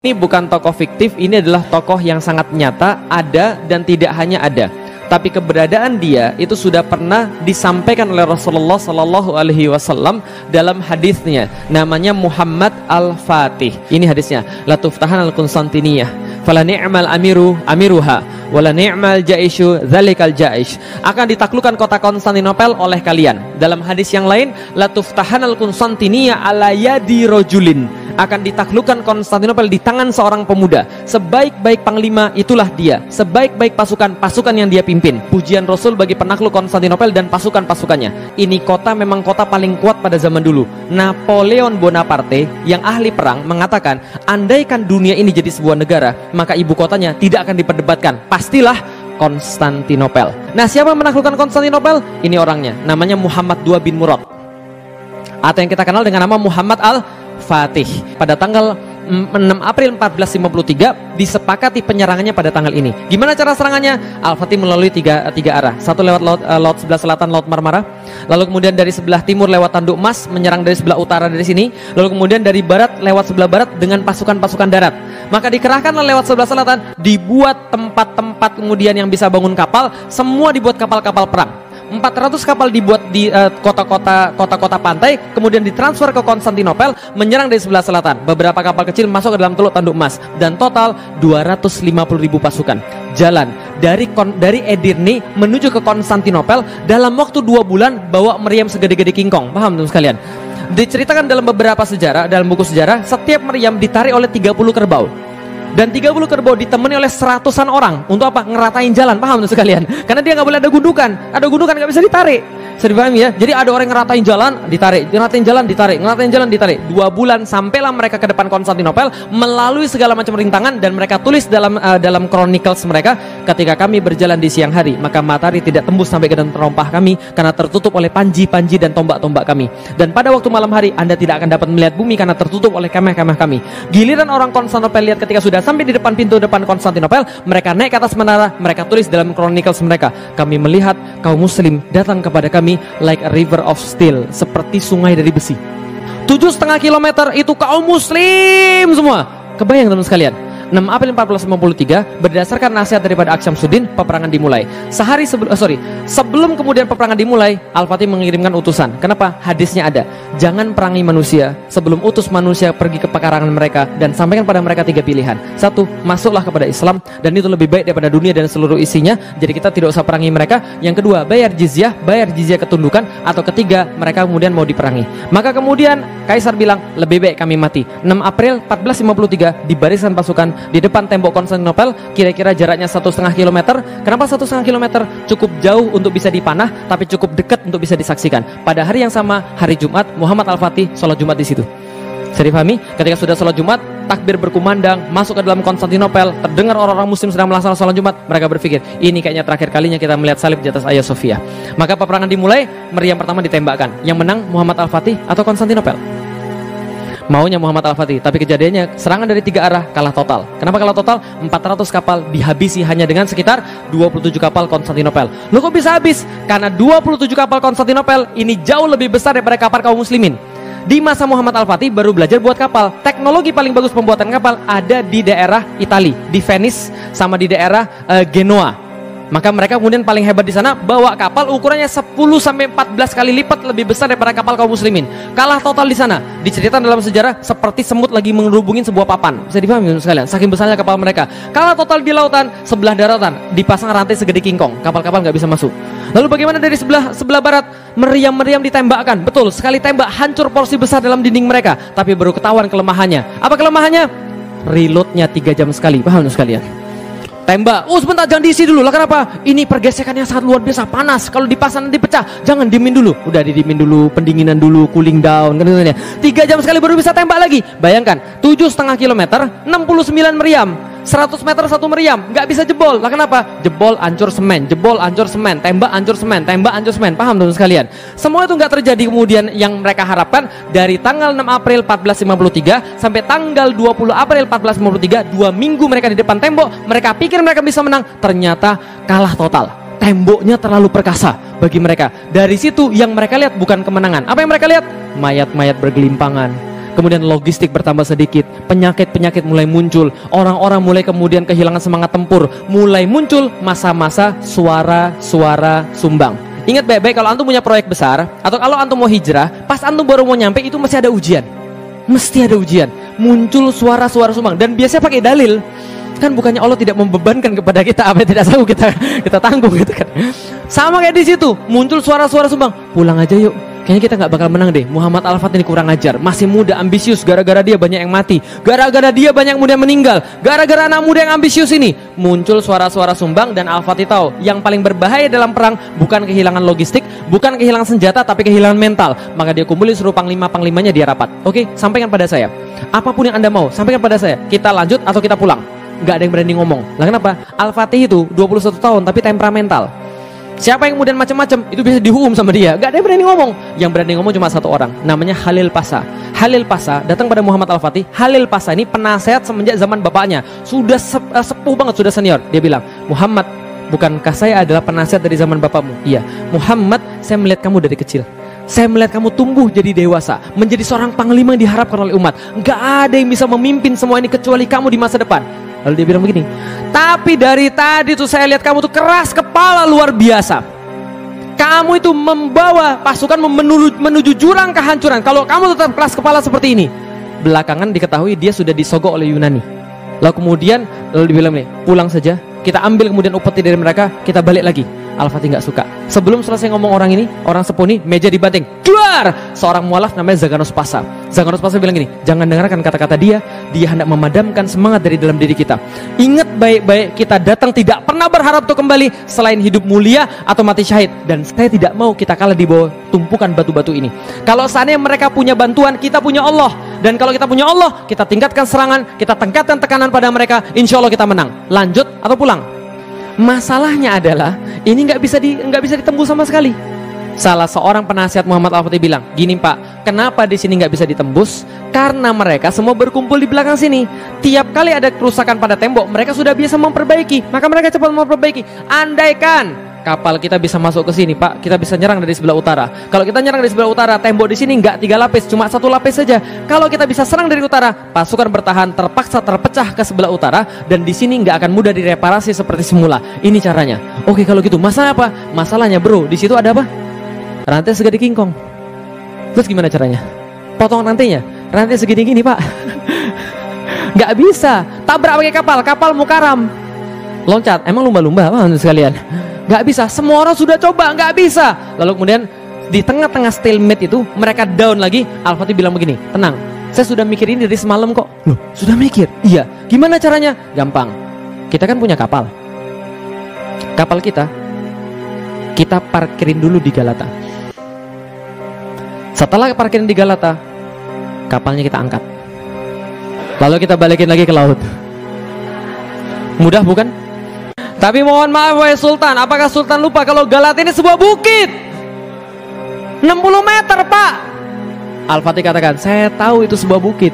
Ini bukan tokoh fiktif, ini adalah tokoh yang sangat nyata, ada dan tidak hanya ada. Tapi keberadaan dia itu sudah pernah disampaikan oleh Rasulullah Sallallahu Alaihi Wasallam dalam hadisnya. Namanya Muhammad Al-Fatih. Ini hadisnya. La tuftahan al-Qunstantiniyah, fala ni'mal amiruha, wala ni'mal jaishu dzalikal jaish. Akan ditaklukkan kota Konstantinopel oleh kalian. Dalam hadis yang lain, la tuftahan al-Qunstantiniyah ala yadi rajulin. Akan ditaklukkan Konstantinopel di tangan seorang pemuda. Sebaik-baik panglima itulah dia. Sebaik-baik pasukan yang dia pimpin. Pujian Rasul bagi penakluk Konstantinopel dan pasukan-pasukannya. Ini kota memang kota paling kuat pada zaman dulu. Napoleon Bonaparte yang ahli perang mengatakan, andaikan dunia ini jadi sebuah negara, maka ibu kotanya tidak akan diperdebatkan. Pastilah Konstantinopel. Nah, siapa yang menaklukkan Konstantinopel? Ini orangnya. Namanya Muhammad II bin Murad, atau yang kita kenal dengan nama Muhammad Al-Fatih. Pada tanggal 6 April 1453 disepakati penyerangannya pada tanggal ini. Gimana cara serangannya? Al-Fatih melalui tiga arah. Satu lewat laut sebelah selatan, Laut Marmara. Lalu kemudian dari sebelah timur lewat Tanduk Mas, menyerang dari sebelah utara dari sini. Lalu kemudian dari barat lewat sebelah barat dengan pasukan-pasukan darat. Maka dikerahkanlah lewat sebelah selatan, dibuat tempat-tempat kemudian yang bisa bangun kapal. Semua dibuat kapal-kapal perang. 400 kapal dibuat di kota-kota pantai, kemudian ditransfer ke Konstantinopel, menyerang dari sebelah selatan. Beberapa kapal kecil masuk ke dalam Teluk Tanduk Mas, dan total 250.000 pasukan jalan dari Edirne menuju ke Konstantinopel dalam waktu 2 bulan, bawa meriam segede-gede kingkong. Paham teman sekalian? Diceritakan dalam beberapa sejarah, dalam buku sejarah, setiap meriam ditarik oleh 30 kerbau. Dan 30 kerbau ditemani oleh 100-an orang. Untuk apa? Ngeratain jalan. Paham tuh sekalian? Karena dia nggak boleh ada gundukan. Ada gundukan nggak bisa ditarik. Bisa dipahami ya? Jadi ada orang ngeratain jalan, ditarik. Ngeratain jalan, ditarik. Ngeratain jalan, ditarik. 2 bulan sampailah mereka ke depan Konstantinopel melalui segala macam rintangan. Dan mereka tulis dalam chronicles mereka, ketika kami berjalan di siang hari, maka matahari tidak tembus sampai ke dalam terompah kami, karena tertutup oleh panji-panji dan tombak-tombak kami. Dan pada waktu malam hari, Anda tidak akan dapat melihat bumi karena tertutup oleh kemah-kemah kami. Giliran orang Konstantinopel lihat ketika sudah sampai di depan pintu depan Konstantinopel, mereka naik ke atas menara, mereka tulis dalam chronicles mereka, kami melihat kaum muslim datang kepada kami like a river of steel, seperti sungai dari besi. 7,5 kilometer itu kaum muslim semua. Kebayang teman sekalian? 6 April 1453 berdasarkan nasihat daripada Aksyamsuddin, peperangan dimulai. Sehari sebelum kemudian peperangan dimulai, Al-Fatih mengirimkan utusan. Kenapa? Hadisnya ada, jangan perangi manusia sebelum utus manusia pergi ke pekarangan mereka, dan sampaikan pada mereka 3 pilihan. 1, masuklah kepada Islam, dan itu lebih baik daripada dunia dan seluruh isinya, jadi kita tidak usah perangi mereka. Yang kedua, bayar jizyah ketundukan. Atau ketiga, mereka kemudian mau diperangi. Maka kemudian Kaisar bilang, lebih baik kami mati. 6 April 1453 dibariskan pasukan di depan tembok Konstantinopel, kira-kira jaraknya 1,5 kilometer. Kenapa 1,5 kilometer? Cukup jauh untuk bisa dipanah, tapi cukup dekat untuk bisa disaksikan. Pada hari yang sama, hari Jumat, Muhammad Al-Fatih sholat Jumat di situ. Bisa dipahami? Ketika sudah sholat Jumat, takbir berkumandang, masuk ke dalam Konstantinopel, terdengar orang-orang muslim sedang melaksanakan sholat Jumat, mereka berpikir, ini kayaknya terakhir kalinya kita melihat salib di atas Hagia Sophia. Maka peperangan dimulai, meriam pertama ditembakkan. Yang menang Muhammad Al-Fatih atau Konstantinopel? Maunya Muhammad Al-Fatih, tapi kejadiannya serangan dari 3 arah, kalah total. Kenapa kalah total? 400 kapal dihabisi hanya dengan sekitar 27 kapal Konstantinopel. Loh kok bisa habis? Karena 27 kapal Konstantinopel ini jauh lebih besar daripada kapal kaum muslimin. Di masa Muhammad Al-Fatih baru belajar buat kapal. Teknologi paling bagus pembuatan kapal ada di daerah Italia, di Venice sama di daerah Genoa. Maka mereka kemudian paling hebat di sana, bawa kapal ukurannya 10-14 kali lipat lebih besar daripada kapal kaum muslimin. Kalah total di sana. Diceritakan dalam sejarah seperti semut lagi mengerubungin sebuah papan. Bisa dipahami sekalian, saking besarnya kapal mereka. Kalah total di lautan, sebelah daratan dipasang rantai segede kingkong, kapal-kapal nggak bisa masuk. Lalu bagaimana dari sebelah barat? Meriam-meriam ditembakkan. Betul, sekali tembak hancur porsi besar dalam dinding mereka. Tapi baru ketahuan kelemahannya. Apa kelemahannya? Reloadnya 3 jam sekali. Paham sekalian? Tembak, sebentar, jangan diisi dulu lah. Kenapa? Ini pergesekannya sangat luar biasa, panas. Kalau dipasang nanti pecah. Jangan diemin dulu. Udah didiemin dulu, pendinginan dulu, cooling down. 3 jam sekali baru bisa tembak lagi. Bayangkan, 7,5 kilometer, 69 meriam. 100 meter 1 meriam, nggak bisa jebol. Lah kenapa? Jebol, hancur semen, jebol, hancur semen, tembak, hancur semen, tembak, hancur semen. Paham teman sekalian? Semua itu nggak terjadi kemudian yang mereka harapkan. Dari tanggal 6 April 1453 sampai tanggal 20 April 1453, 2 minggu mereka di depan tembok. Mereka pikir mereka bisa menang, ternyata kalah total. Temboknya terlalu perkasa bagi mereka. Dari situ yang mereka lihat bukan kemenangan. Apa yang mereka lihat? Mayat-mayat bergelimpangan. Kemudian logistik bertambah sedikit, penyakit-penyakit mulai muncul, orang-orang mulai kemudian kehilangan semangat tempur, mulai muncul masa-masa suara-suara sumbang. Ingat baik-baik, kalau antum punya proyek besar atau kalau antum mau hijrah, pas antum baru mau nyampe itu masih ada ujian. Mesti ada ujian, muncul suara-suara sumbang, dan biasanya pakai dalil. Kan bukannya Allah tidak membebankan kepada kita apa yang tidak sanggup kita tanggung gitu kan. Sama kayak di situ, muncul suara-suara sumbang, pulang aja yuk. Kayaknya kita nggak bakal menang deh. Muhammad Al-Fatih ini kurang ajar, masih muda, ambisius. Gara-gara dia banyak yang mati, gara-gara dia banyak muda yang meninggal, gara-gara anak muda yang ambisius ini. Muncul suara-suara sumbang, dan Al-Fatih tahu yang paling berbahaya dalam perang bukan kehilangan logistik, bukan kehilangan senjata, tapi kehilangan mental. Maka dia kumpulin seluruh panglima-panglimanya, dia rapat. Oke, sampaikan pada saya, apapun yang anda mau, sampaikan pada saya. Kita lanjut atau kita pulang. Nggak ada yang berani ngomong. Lah kenapa? Al-Fatih itu 21 tahun tapi temperamental. Siapa yang kemudian macam-macam itu bisa dihukum sama dia. Nggak ada yang berani ngomong. Yang berani ngomong cuma satu orang, namanya Khalil Pasha. Khalil Pasha datang pada Muhammad Al-Fatih. Khalil Pasha ini penasehat semenjak zaman bapaknya. Sudah sepuh banget, sudah senior. Dia bilang, Muhammad, bukankah saya adalah penasehat dari zaman bapakmu? Iya. Muhammad, saya melihat kamu dari kecil. Saya melihat kamu tumbuh jadi dewasa, menjadi seorang panglima yang diharapkan oleh umat. Nggak ada yang bisa memimpin semua ini kecuali kamu di masa depan. Lalu dia bilang begini, tapi dari tadi tuh saya lihat kamu tuh keras kepala luar biasa. Kamu itu membawa pasukan menuju jurang kehancuran. Kalau kamu tetap keras kepala seperti ini. Belakangan diketahui dia sudah disogok oleh Yunani. Lalu kemudian dibilang nih, pulang saja. Kita ambil kemudian upeti dari mereka, kita balik lagi. Al-Fatih nggak suka. Sebelum selesai ngomong orang ini, orang sepuh ini, meja dibanting. Keluar! Seorang mualaf namanya Zaganos Pasha. Zaganos Pasha bilang gini, jangan dengarkan kata-kata dia. Dia hendak memadamkan semangat dari dalam diri kita. Ingat baik-baik, kita datang tidak pernah berharap untuk kembali selain hidup mulia atau mati syahid. Dan saya tidak mau kita kalah di bawah tumpukan batu-batu ini. Kalau seandainya mereka punya bantuan, kita punya Allah. Dan kalau kita punya Allah, kita tingkatkan serangan, kita tingkatkan tekanan pada mereka, insya Allah kita menang. Lanjut atau pulang? Masalahnya adalah ini nggak bisa ditembus sama sekali. Salah seorang penasihat Muhammad Al-Fatih bilang, gini Pak, kenapa di sini nggak bisa ditembus? Karena mereka semua berkumpul di belakang sini. Tiap kali ada kerusakan pada tembok, mereka sudah biasa memperbaiki, maka mereka cepat memperbaiki. Andaikan kapal kita bisa masuk ke sini, Pak, kita bisa nyerang dari sebelah utara. Kalau kita nyerang dari sebelah utara, tembok di sini nggak 3 lapis, cuma 1 lapis saja. Kalau kita bisa serang dari utara, pasukan bertahan terpaksa terpecah ke sebelah utara, dan di sini nggak akan mudah direparasi seperti semula. Ini caranya. Oke, kalau gitu, masalah apa? Masalahnya, bro, di situ ada apa? Rantai segede kingkong. Terus gimana caranya? Potong rantainya. Rantai segede gini, Pak. Nggak bisa. Tabrak pakai kapal mukaram. Loncat. Emang lumba-lumba apa sekalian? Nggak bisa, semua orang sudah coba, nggak bisa. Lalu kemudian di tengah-tengah stalemate itu mereka down lagi. Al-Fatih bilang begini, tenang, saya sudah mikir ini dari semalam kok. Loh, sudah mikir? Iya. Gimana caranya? Gampang. Kita kan punya kapal. Kapal kita parkirin dulu di Galata. Setelah parkirin di Galata, kapalnya kita angkat, lalu kita balikin lagi ke laut. Mudah bukan? Tapi mohon maaf wahai Sultan, apakah Sultan lupa kalau Galata ini sebuah bukit 60 meter, Pak? Al-Fatih katakan, saya tahu itu sebuah bukit.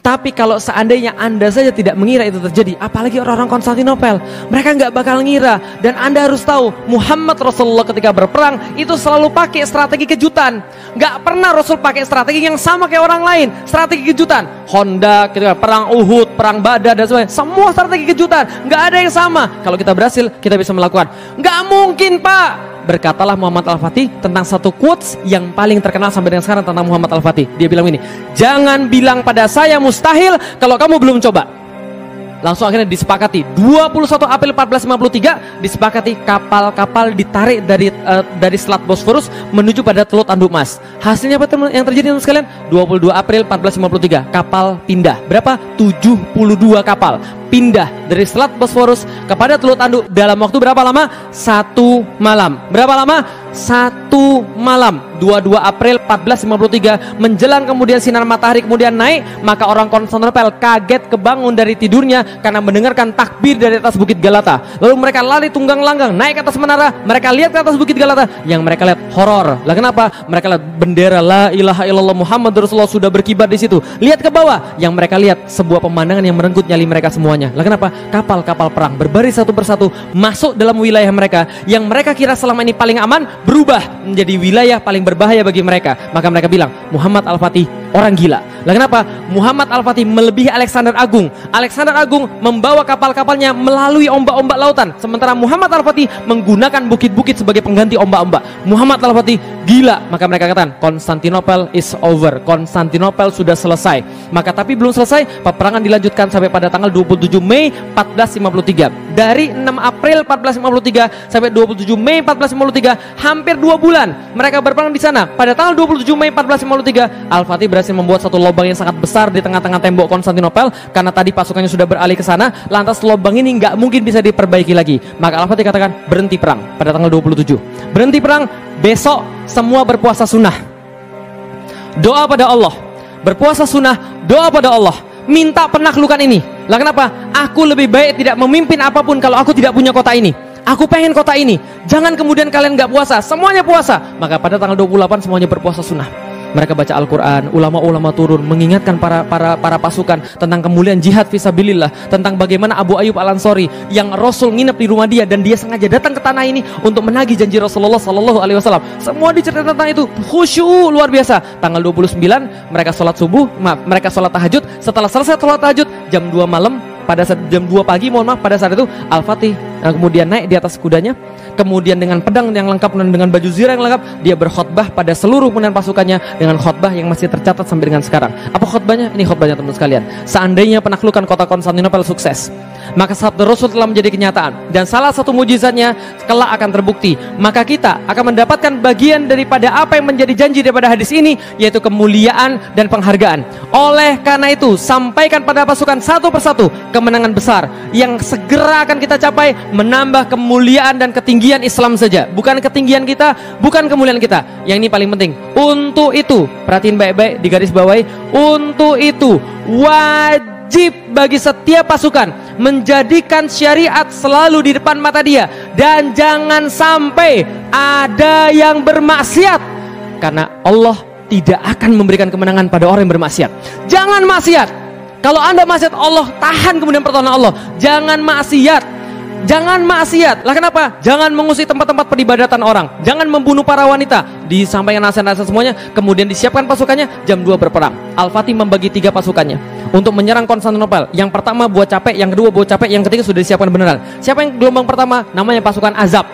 Tapi kalau seandainya Anda saja tidak mengira itu terjadi, apalagi orang-orang Konstantinopel, mereka nggak bakal ngira. Dan Anda harus tahu, Muhammad Rasulullah ketika berperang itu selalu pakai strategi kejutan. Nggak pernah Rasul pakai strategi yang sama kayak orang lain. Strategi kejutan, Honda, ketika perang Uhud, perang Badar dan sebagainya, semua strategi kejutan, nggak ada yang sama. Kalau kita berhasil, kita bisa melakukan. Nggak mungkin, Pak. Berkatalah Muhammad Al-Fatih tentang satu quotes yang paling terkenal sampai dengan sekarang tentang Muhammad Al-Fatih. Dia bilang ini, jangan bilang pada saya mustahil kalau kamu belum coba. Langsung akhirnya disepakati 21 April 1453 disepakati kapal-kapal ditarik dari Selat Bosforus menuju pada Teluk Tanduk Mas. Hasilnya apa yang terjadi teman sekalian? 22 April 1453 kapal pindah. Berapa? 72 kapal pindah dari Selat Bosforus kepada Teluk Tanduk dalam waktu berapa lama? 1 malam. Berapa lama? 1 malam. 22 April 1453 menjelang kemudian sinar matahari kemudian naik, maka orang Konstantinopel kaget kebangun dari tidurnya karena mendengarkan takbir dari atas Bukit Galata. Lalu mereka lari tunggang langgang naik ke atas menara, mereka lihat ke atas Bukit Galata, yang mereka lihat horor. Lah kenapa? Mereka lihat bendera la ilaha illallah Muhammad Rasulullah sudah berkibar di situ. Lihat ke bawah, yang mereka lihat sebuah pemandangan yang merenggut nyali mereka semuanya. Lah kenapa? Kapal-kapal perang berbaris satu persatu masuk dalam wilayah mereka yang mereka kira selama ini paling aman berubah menjadi wilayah paling berbahaya bagi mereka. Maka mereka bilang, Muhammad Al-Fatih, orang gila. Lah kenapa? Muhammad Al-Fatih melebihi Alexander Agung. Alexander Agung membawa kapal-kapalnya melalui ombak-ombak lautan, sementara Muhammad Al-Fatih menggunakan bukit-bukit sebagai pengganti ombak-ombak. Muhammad Al-Fatih gila. Maka mereka katakan Konstantinopel is over, Konstantinopel sudah selesai. Maka tapi belum selesai, peperangan dilanjutkan sampai pada tanggal 27 Mei 1453. Dari 6 April 1453 sampai 27 Mei 1453, hampir 2 bulan mereka berperang di sana. Pada tanggal 27 Mei 1453, Al-Fatih berhasil membuat satu lubang yang sangat besar di tengah-tengah tembok Konstantinopel, karena tadi pasukannya sudah beralih ke sana. Lantas lubang ini nggak mungkin bisa diperbaiki lagi. Maka Al-Fatih katakan berhenti perang pada tanggal 27. Berhenti perang, besok semua berpuasa sunnah, doa pada Allah, berpuasa sunnah, doa pada Allah, minta penaklukan ini. Lah kenapa? Aku lebih baik tidak memimpin apapun kalau aku tidak punya kota ini. Aku pengen kota ini. Jangan kemudian kalian nggak puasa, semuanya puasa. Maka pada tanggal 28 semuanya berpuasa sunnah. Mereka baca Al-Quran, ulama-ulama turun mengingatkan para pasukan tentang kemuliaan jihad fisabilillah, tentang bagaimana Abu Ayyub Al-Ansori yang Rasul nginep di rumah dia dan dia sengaja datang ke tanah ini untuk menagih janji Rasulullah Sallallahu Alaihi Wasallam. Semua diceritakan tentang itu, khusyuk luar biasa. Tanggal 29 mereka sholat subuh, mereka sholat tahajud. Setelah selesai sholat tahajud jam 2 malam, pada saat jam 2 pagi, pada saat itu Al-Fatih kemudian naik di atas kudanya, kemudian dengan pedang yang lengkap dan dengan baju zirah yang lengkap, dia berkhutbah pada seluruh pasukannya dengan khutbah yang masih tercatat sampai dengan sekarang. Apa khutbahnya? Ini khutbahnya teman-teman sekalian. Seandainya penaklukan kota Konstantinopel sukses, maka sabda Rasul telah menjadi kenyataan dan salah satu mujizatnya kelak akan terbukti. Maka kita akan mendapatkan bagian daripada apa yang menjadi janji daripada hadis ini, yaitu kemuliaan dan penghargaan. Oleh karena itu, sampaikan pada pasukan satu persatu kemenangan besar yang segera akan kita capai, menambah kemuliaan dan ketinggian Islam saja, bukan ketinggian kita, bukan kemuliaan kita. Yang ini paling penting. Untuk itu, perhatiin baik-baik, di garis bawahi, untuk itu wajib bagi setiap pasukan menjadikan syariat selalu di depan mata dia, dan jangan sampai ada yang bermaksiat, karena Allah tidak akan memberikan kemenangan pada orang yang bermaksiat. Jangan maksiat. Kalau Anda maksiat, Allah tahan kemudian pertolongan Allah. Jangan maksiat. Jangan maksiat. Lah kenapa? Jangan mengusik tempat-tempat peribadatan orang. Jangan membunuh para wanita. Disampaikan nasihat-nasihat semuanya. Kemudian disiapkan pasukannya. Jam 2 berperang. Al-Fatih membagi 3 pasukannya untuk menyerang Konstantinopel. Yang pertama buat capek, yang kedua buat capek, yang ketiga sudah disiapkan beneran. Siapa yang gelombang pertama? Namanya pasukan Azab.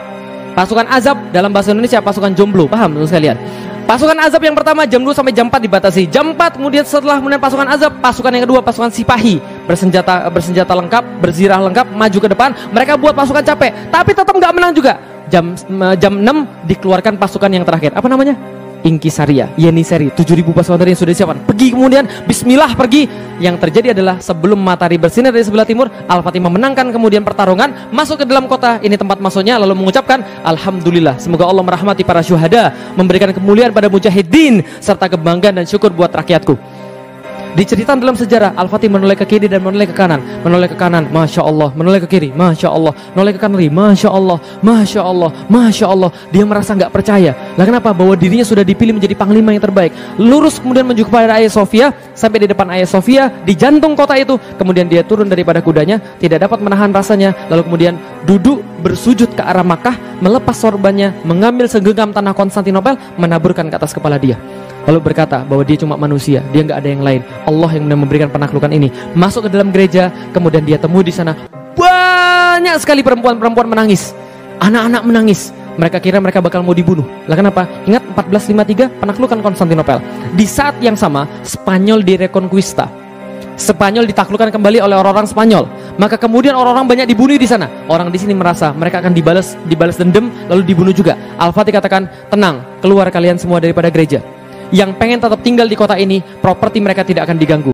Pasukan Azab dalam bahasa Indonesia pasukan jomblo. Paham teman sekalian? Pasukan Azab yang pertama jam 2 sampai jam 4 dibatasi. Jam 4 kemudian setelah kemudian pasukan Azab, pasukan yang kedua pasukan Sipahi, bersenjata lengkap, berzirah lengkap, maju ke depan. Mereka buat pasukan capek, tapi tetap nggak menang juga. Jam 6 dikeluarkan pasukan yang terakhir. Apa namanya? Inkisaria, Yeniseri, 7.000 pasukan tadi yang sudah disiapkan. Pergi kemudian, bismillah pergi. Yang terjadi adalah sebelum matahari bersinar dari sebelah timur, Al-Fatih memenangkan kemudian pertarungan, masuk ke dalam kota, ini tempat masuknya, lalu mengucapkan Alhamdulillah, semoga Allah merahmati para syuhada, memberikan kemuliaan pada mujahidin, serta kebanggaan dan syukur buat rakyatku. Diceritakan dalam sejarah, Al-Fatih menoleh ke kiri dan menoleh ke kanan. Menoleh ke kanan, Masya Allah. Menoleh ke kiri, Masya Allah. Menoleh ke kanan lagi, Masya Allah. Masya Allah, Masya Allah. Dia merasa nggak percaya. Lah kenapa? Bahwa dirinya sudah dipilih menjadi panglima yang terbaik. Lurus kemudian menuju kepada Hagia Sophia. Sampai di depan Hagia Sophia, di jantung kota itu. Kemudian dia turun daripada kudanya, tidak dapat menahan rasanya. Lalu kemudian duduk bersujud ke arah Makkah, melepas sorbannya, mengambil segenggam tanah Konstantinopel, menaburkan ke atas kepala dia. Lalu berkata bahwa dia cuma manusia, dia nggak ada yang lain. Allah yang memberikan penaklukan ini. Masuk ke dalam gereja, kemudian dia temui di sana banyak sekali perempuan-perempuan menangis, anak-anak menangis. Mereka kira mereka bakal mau dibunuh. Lah kenapa? Ingat 1453 penaklukan Konstantinopel. Di saat yang sama Spanyol direkonquista. Spanyol ditaklukkan kembali oleh orang-orang Spanyol. Maka kemudian orang-orang banyak dibunuh di sana. Orang di sini merasa mereka akan dibalas dendam lalu dibunuh juga. Al-Fatih katakan, tenang, keluar kalian semua daripada gereja. Yang pengen tetap tinggal di kota ini, properti mereka tidak akan diganggu.